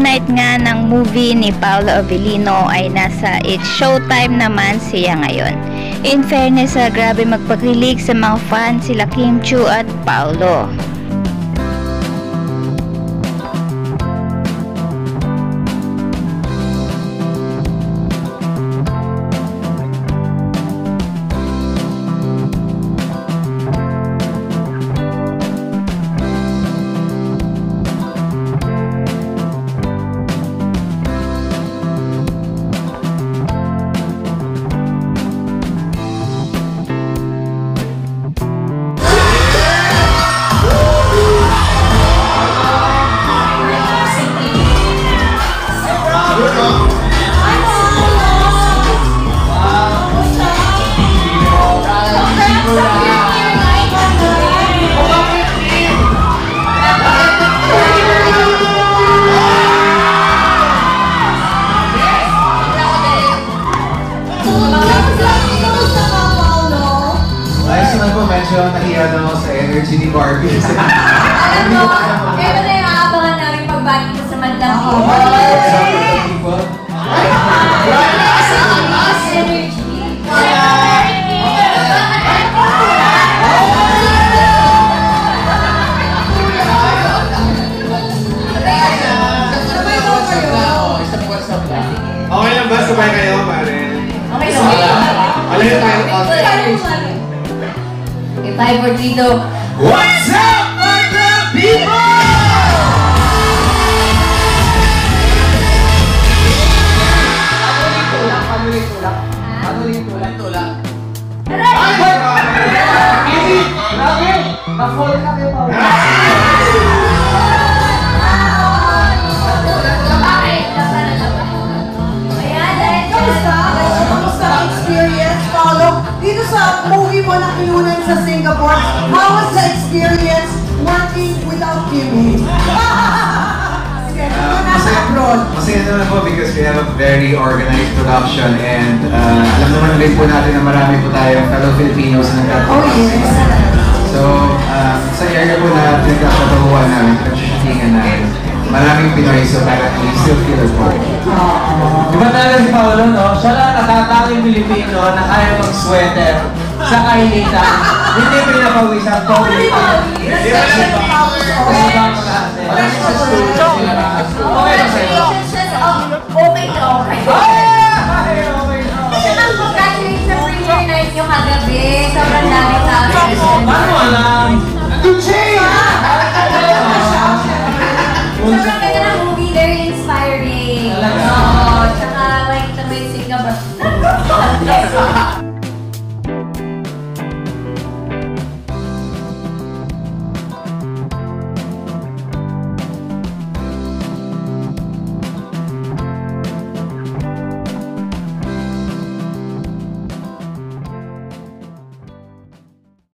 night nga ng movie ni Paolo Avellino ay nasa It's Showtime naman siya ngayon. In fairness, grabe magpakilig sa mga fans sila Kim Chiu at Paolo. Medyo nahiya na ako sa energy ni Barbie. Alam mo, kaya na yung aabangan namin pagbati ko sa Madlang People. Okay lang ba? Sabay kayo, pare? Okay lang. Alam niyo tayo konti. Okay, 5, 4, 3, 2. What's up, Madlang People? Ano yung tulak? Easy! Lagi! Ma-fall ka kayo pa. Kamusta ang experience, Paolo? Dito sa movie mo na kinunan sa Singapore, how was the experience working without Kimi? Masaya naman po because we have a very organized production and alam naman rin po natin na marami po tayong fellow Filipinos na nagkakaroon. So, sa area po na pinagkakatahuan namin, pinag-shootingan namin, maraming Pinoy, so parang we still feel it po. Diba talaga si Paolo, no? Siya lang natatanging Pilipino na kaya mag-sweater sa kainita. Hindi pinapawisan po. Hindi pa Okay na okay. Congratulations sa premiere night nyo kagabi. Sobrang dami tao. Paano alam? Duche!